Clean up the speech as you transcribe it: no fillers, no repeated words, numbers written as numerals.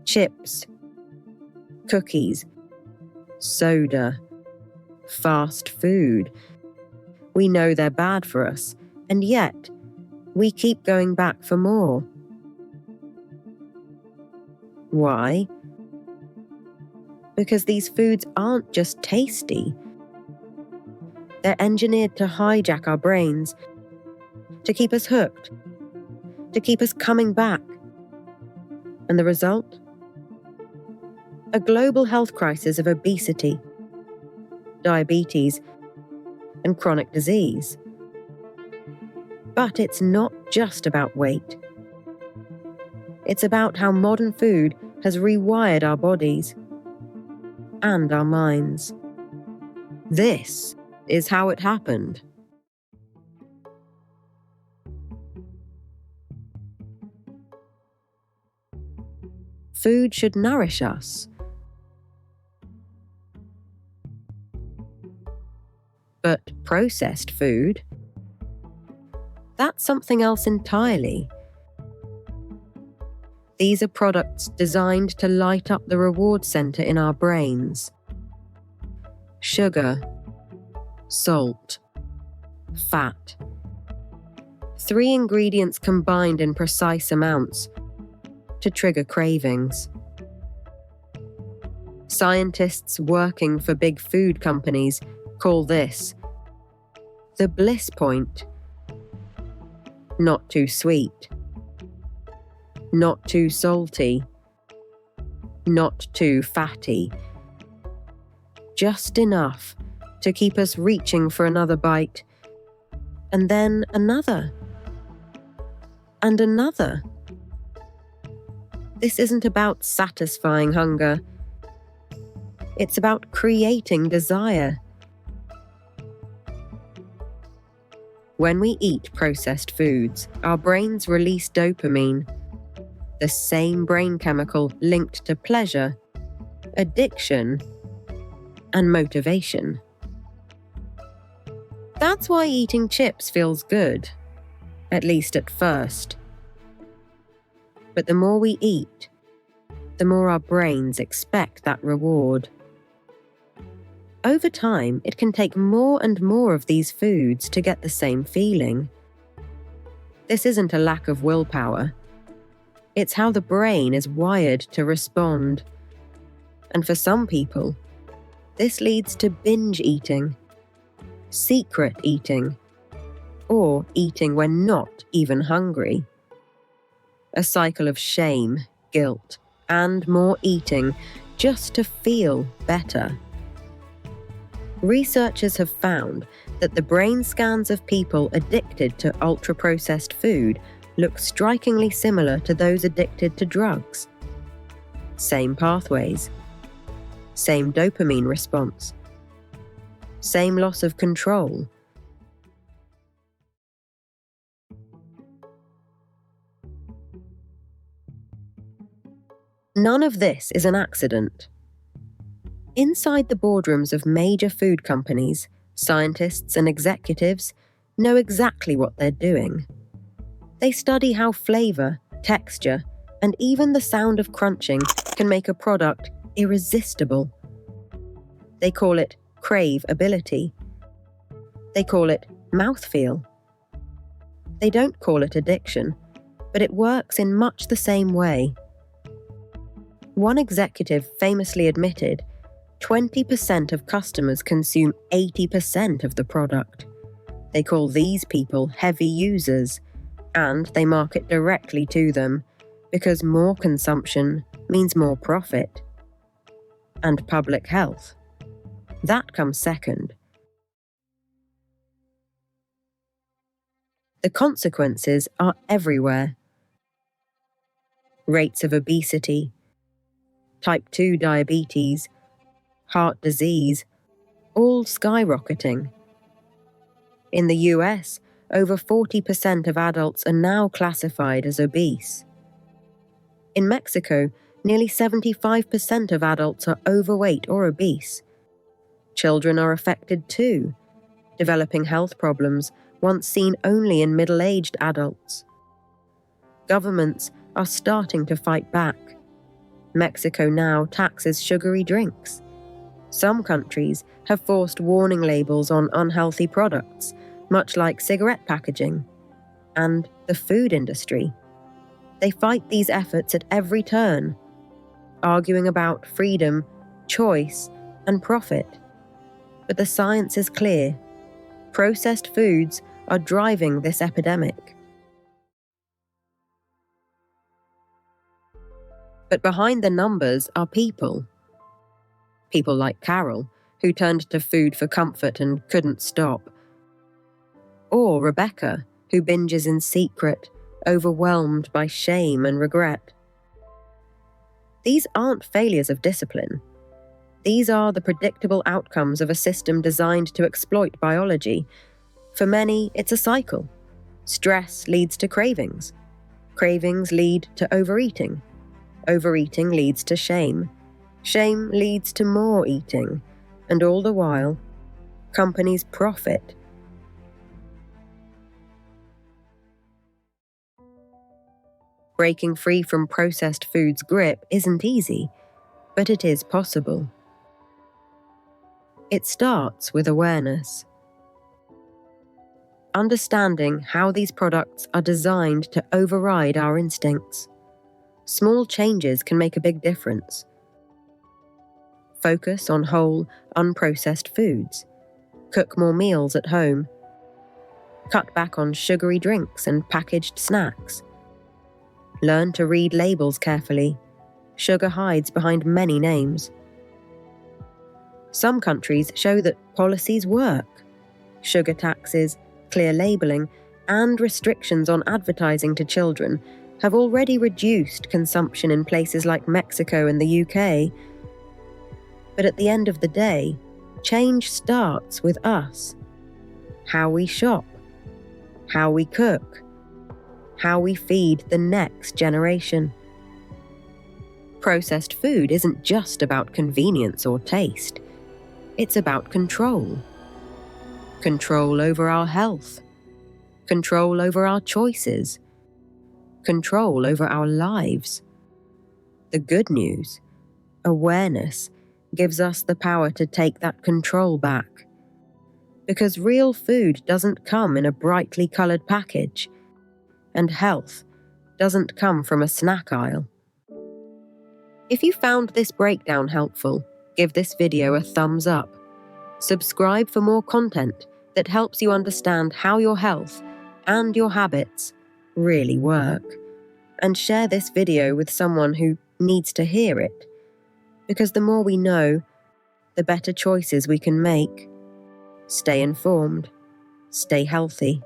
Chips, cookies, soda, fast food. We know they're bad for us, and yet we keep going back for more. Why? Because these foods aren't just tasty. They're engineered to hijack our brains, to keep us hooked, to keep us coming back. And the result? A global health crisis of obesity, diabetes, and chronic disease. But it's not just about weight. It's about how modern food has rewired our bodies and our minds. This is how it happened. Food should nourish us. But processed food? That's something else entirely. These are products designed to light up the reward center in our brains. Sugar, salt, fat. 3 ingredients combined in precise amounts to trigger cravings. Scientists working for big food companies call this the bliss point. Not too sweet, not too salty, not too fatty. Just enough to keep us reaching for another bite, and then another, and another. This isn't about satisfying hunger. It's about creating desire. When we eat processed foods, our brains release dopamine, the same brain chemical linked to pleasure, addiction, and motivation. That's why eating chips feels good, at least at first. But the more we eat, the more our brains expect that reward. Over time, it can take more and more of these foods to get the same feeling. This isn't a lack of willpower. It's how the brain is wired to respond. And for some people, this leads to binge eating, secret eating, or eating when not even hungry. A cycle of shame, guilt, and more eating just to feel better. Researchers have found that the brain scans of people addicted to ultra-processed food look strikingly similar to those addicted to drugs. Same pathways, same dopamine response, same loss of control. None of this is an accident. Inside the boardrooms of major food companies, scientists and executives know exactly what they're doing. They study how flavor, texture, and even the sound of crunching can make a product irresistible. They call it craveability. They call it mouthfeel. They don't call it addiction, but it works in much the same way. One executive famously admitted 20% of customers consume 80% of the product. They call these people heavy users, and they market directly to them because more consumption means more profit. And public health. That comes second. The consequences are everywhere. Rates of obesity, type 2 diabetes, heart disease, all skyrocketing. In the US, over 40% of adults are now classified as obese. In Mexico, nearly 75% of adults are overweight or obese. Children are affected too, developing health problems once seen only in middle-aged adults. Governments are starting to fight back. Mexico now taxes sugary drinks. Some countries have forced warning labels on unhealthy products, much like cigarette packaging. And the food industry. They fight these efforts at every turn, arguing about freedom, choice, and profit. But the science is clear. Processed foods are driving this epidemic. But behind the numbers are people. People like Carol, who turned to food for comfort and couldn't stop. Or Rebecca, who binges in secret, overwhelmed by shame and regret. These aren't failures of discipline. These are the predictable outcomes of a system designed to exploit biology. For many, it's a cycle. Stress leads to cravings. Cravings lead to overeating. Overeating leads to shame. Shame leads to more eating. And all the while, companies profit. Breaking free from processed food's grip isn't easy, but it is possible. It starts with awareness. Understanding how these products are designed to override our instincts. Small changes can make a big difference. Focus on whole, unprocessed foods. Cook more meals at home. Cut back on sugary drinks and packaged snacks. Learn to read labels carefully. Sugar hides behind many names. Some countries show that policies work. Sugar taxes, clear labeling, and restrictions on advertising to children have already reduced consumption in places like Mexico and the UK. But at the end of the day, change starts with us. How we shop, how we cook, how we feed the next generation. Processed food isn't just about convenience or taste. It's about control. Control over our health. Control over our choices. Control over our lives. The good news, awareness, gives us the power to take that control back. Because real food doesn't come in a brightly coloured package, and health doesn't come from a snack aisle. If you found this breakdown helpful, give this video a thumbs up. Subscribe for more content that helps you understand how your health and your habits really work. And share this video with someone who needs to hear it. Because the more we know, the better choices we can make. Stay informed. Stay healthy.